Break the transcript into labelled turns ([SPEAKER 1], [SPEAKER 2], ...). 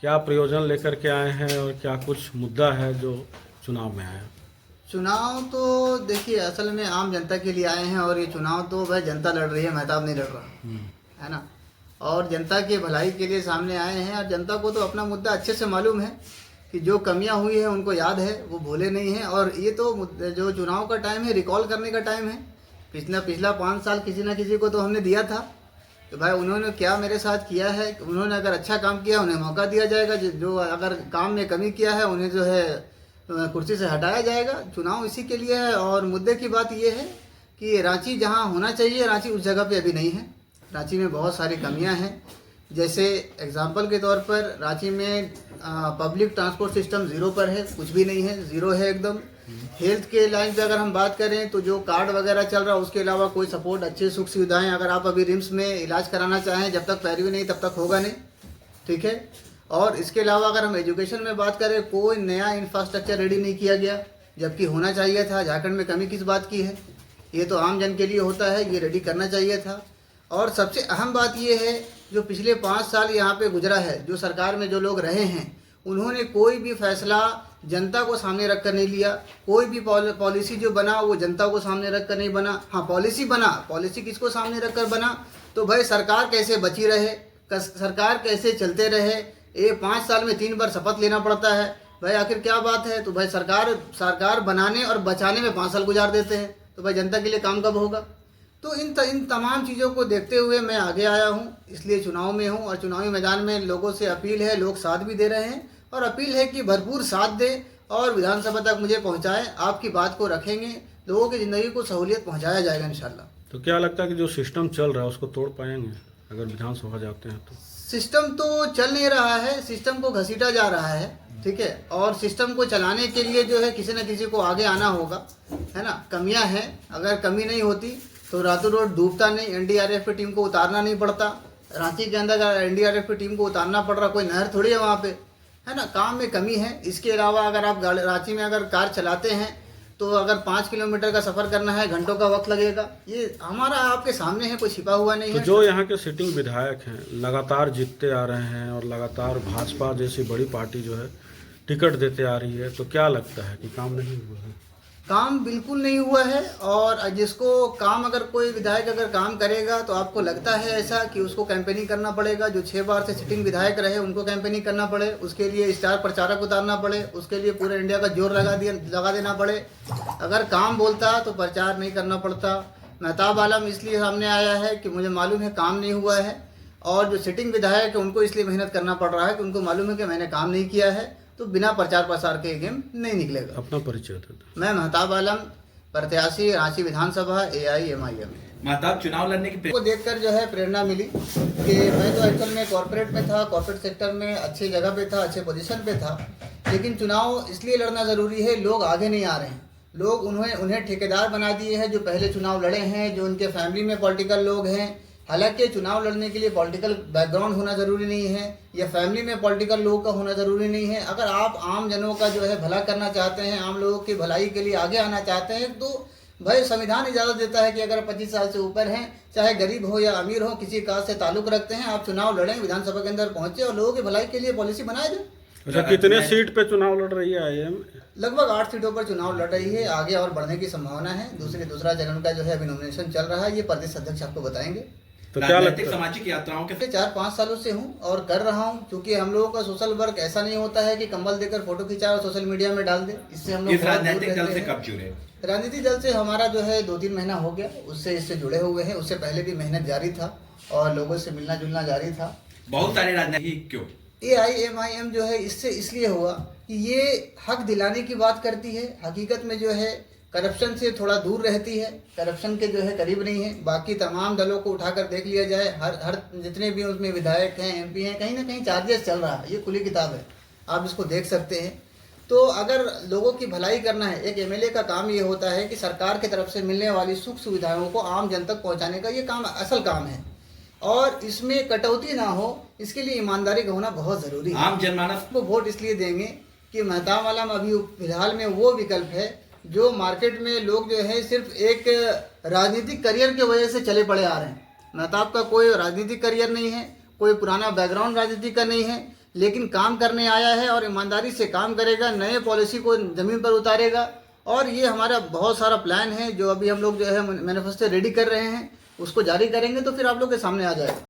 [SPEAKER 1] क्या प्रयोजन लेकर के आए हैं और क्या कुछ मुद्दा है जो चुनाव में आया?
[SPEAKER 2] चुनाव तो देखिए असल में आम जनता के लिए आए हैं और ये चुनाव तो भाई जनता लड़ रही है, महताब नहीं लड़ रहा है ना। और जनता के भलाई के लिए सामने आए हैं और जनता को तो अपना मुद्दा अच्छे से मालूम है कि जो कमियां हुई है उनको याद है, वो भूले नहीं हैं। और ये तो जो चुनाव का टाइम है रिकॉल करने का टाइम है। पिछला 5 साल किसी ना किसी को तो हमने दिया था कि भाई उन्होंने क्या मेरे साथ किया है। उन्होंने अगर अच्छा काम किया उन्हें मौका दिया जाएगा, जो अगर काम में कमी किया है उन्हें जो है कुर्सी से हटाया जाएगा। चुनाव इसी के लिए है। और मुद्दे की बात यह है कि रांची जहां होना चाहिए रांची उस जगह पे अभी नहीं है। रांची में बहुत सारी कमियां हैं। जैसे एग्जांपल के तौर पर रांची में पब्लिक ट्रांसपोर्ट सिस्टम ज़ीरो पर है, कुछ भी नहीं है, ज़ीरो है एकदम। हेल्थ के लाइन पे अगर हम बात करें तो जो कार्ड वगैरह चल रहा है उसके अलावा कोई सपोर्ट, अच्छी सुख सुविधाएं, अगर आप अभी रिम्स में इलाज कराना चाहें जब तक पैरवी नहीं तब तक होगा नहीं, ठीक है। और इसके अलावा अगर हम एजुकेशन में बात करें कोई नया इंफ्रास्ट्रक्चर रेडी नहीं किया गया, जबकि होना चाहिए था। झारखंड में कमी किस बात की है, ये तो आम जन के लिए होता है, ये रेडी करना चाहिए था। और सबसे अहम बात ये है जो पिछले 5 साल यहाँ पे गुजरा है, जो सरकार में जो लोग रहे हैं उन्होंने कोई भी फैसला जनता को सामने रख कर नहीं लिया। कोई भी पॉलिसी जो बना वो जनता को सामने रख कर नहीं बना। हाँ, पॉलिसी बना, पॉलिसी किसको सामने रख कर बना तो भाई सरकार कैसे बची रहे, सरकार कैसे चलते रहे। ये 5 साल में 3 बार शपथ लेना पड़ता है भाई, आखिर क्या बात है। तो भाई सरकार बनाने और बचाने में 5 साल गुजार देते हैं, तो भाई जनता के लिए काम कब होगा। तो इन तमाम चीज़ों को देखते हुए मैं आगे आया हूँ, इसलिए चुनाव में हूँ। और चुनावी मैदान में लोगों से अपील है, लोग साथ भी दे रहे हैं और अपील है कि भरपूर साथ दें और विधानसभा तक मुझे पहुँचाएं। आपकी बात को रखेंगे, लोगों की ज़िंदगी को सहूलियत पहुँचाया जाएगा इंशाल्लाह।
[SPEAKER 1] तो क्या लगता है कि जो सिस्टम चल रहा है उसको तोड़ पाएंगे अगर विधानसभा जाते हैं तो?
[SPEAKER 2] सिस्टम तो चल नहीं रहा है, सिस्टम को घसीटा जा रहा है, ठीक है। और सिस्टम को चलाने के लिए जो है किसी न किसी को आगे आना होगा, है ना। कमियां हैं, अगर कमी नहीं होती तो रातों रात डूबता नहीं, एनडीआरएफ की टीम को उतारना नहीं पड़ता। रांची के अंदर अगर एनडीआरएफ की टीम को उतारना पड़ रहा, कोई नहर थोड़ी है वहाँ पे, है ना। काम में कमी है। इसके अलावा अगर आप रांची में अगर कार चलाते हैं तो अगर 5 किलोमीटर का सफ़र करना है घंटों का वक्त लगेगा। ये हमारा आपके सामने है, कोई छिपा हुआ नहीं
[SPEAKER 1] तो
[SPEAKER 2] है।
[SPEAKER 1] जो यहाँ के सिटिंग विधायक हैं लगातार जीतते आ रहे हैं और लगातार भाजपा जैसी बड़ी पार्टी जो है टिकट देते आ रही है, तो क्या लगता है कि काम नहीं हुआ है?
[SPEAKER 2] काम बिल्कुल नहीं हुआ है। और जिसको काम, अगर कोई विधायक अगर काम करेगा तो आपको लगता है ऐसा कि उसको कैंपेनिंग करना पड़ेगा। जो 6 बार से सिटिंग विधायक रहे उनको कैंपेनिंग करना पड़े, उसके लिए स्टार प्रचारक उतारना पड़े, उसके लिए पूरे इंडिया का जोर लगा देना पड़े। अगर काम बोलता तो प्रचार नहीं करना पड़ता। महताब आलम इसलिए सामने आया है कि मुझे मालूम है काम नहीं हुआ है, और जो सिटिंग विधायक है उनको इसलिए मेहनत करना पड़ रहा है कि उनको मालूम है कि मैंने काम नहीं किया है। तो बिना प्रचार प्रसार के गेम नहीं निकलेगा।
[SPEAKER 1] अपना परिचय दे दो।
[SPEAKER 2] मैं महताब आलम, प्रत्याशी रांची विधानसभा AIMIM।
[SPEAKER 3] महताब चुनाव लड़ने की
[SPEAKER 2] को देखकर जो है प्रेरणा मिली कि मैं तो एक्चुअल में कॉर्पोरेट में था, कॉर्पोरेट सेक्टर में अच्छी जगह पे था, अच्छे पोजीशन पे था। लेकिन चुनाव इसलिए लड़ना ज़रूरी है, लोग आगे नहीं आ रहे हैं। लोग उन्हें ठेकेदार बना दिए हैं जो पहले चुनाव लड़े हैं, जो उनके फैमिली में पॉलिटिकल लोग हैं। हालांकि चुनाव लड़ने के लिए पॉलिटिकल बैकग्राउंड होना ज़रूरी नहीं है, या फैमिली में पॉलिटिकल लोग का होना ज़रूरी नहीं है। अगर आप आम जनों का जो है भला करना चाहते हैं, आम लोगों की भलाई के लिए आगे आना चाहते हैं, तो भाई संविधान इजाज़त देता है कि अगर 25 साल से ऊपर हैं, चाहे गरीब हो या अमीर हो, किसी कास्ट से ताल्लुक़ रखते हैं, आप चुनाव लड़ें, विधानसभा के अंदर पहुँचे और लोगों की भलाई के लिए पॉलिसी बनाए दें।
[SPEAKER 1] अच्छा, कितने सीट पे चुनाव लड़ रही है IIM?
[SPEAKER 2] लगभग 8 सीटों पर चुनाव लड़ रही है। आगे और बढ़ने की संभावना है। दूसरा चरण का जो है अभी नॉमिनेशन चल रहा है, ये प्रदेश अध्यक्ष आपको बताएंगे।
[SPEAKER 1] तो क्या लगता है?
[SPEAKER 3] सामाजिक यात्राओं के
[SPEAKER 2] 4-5 सालों से हूँ और कर रहा हूँ, क्योंकि हम लोगों का सोशल वर्क ऐसा नहीं होता है कि कंबल देकर फोटो खिंचाए और सोशल मीडिया में डाल दे। इससे हम लोग
[SPEAKER 3] इस राजनीतिक दल से कब जुड़े?
[SPEAKER 2] राजनीतिक दल से हमारा जो है 2-3 महीना हो गया, इससे जुड़े हुए हैं। उससे पहले भी मेहनत जारी था और लोगों से मिलना जुलना जारी था।
[SPEAKER 3] बहुत सारे राजनीतिक क्यों?
[SPEAKER 2] AIMIM जो है इससे इसलिए हुआ कि ये हक दिलाने की बात करती है, हकीकत में जो है करप्शन से थोड़ा दूर रहती है, करप्शन के जो है करीब नहीं है। बाकी तमाम दलों को उठाकर देख लिया जाए, हर जितने भी उसमें विधायक हैं, MP हैं, कहीं ना कहीं चार्जेस चल रहा है। ये खुली किताब है, आप इसको देख सकते हैं। तो अगर लोगों की भलाई करना है, एक MLA का काम ये होता है कि सरकार की तरफ से मिलने वाली सुख सुविधाओं को आम जन तक पहुँचाने का ये काम असल काम है, और इसमें कटौती ना हो, इसके लिए ईमानदारी का होना बहुत ज़रूरी है।
[SPEAKER 3] आम जनमानस
[SPEAKER 2] को वोट इसलिए देंगे कि महताब आलम अभी फिलहाल में वो विकल्प है जो मार्केट में लोग जो है सिर्फ एक राजनीतिक करियर की वजह से चले पड़े आ रहे हैं। महताब का कोई राजनीतिक करियर नहीं है, कोई पुराना बैकग्राउंड राजनीति का नहीं है। लेकिन काम करने आया है और ईमानदारी से काम करेगा, नए पॉलिसी को ज़मीन पर उतारेगा। और ये हमारा बहुत सारा प्लान है जो अभी हम लोग जो है मैनिफेस्टो रेडी कर रहे हैं, उसको जारी करेंगे तो फिर आप लोग के सामने आ जाएगा।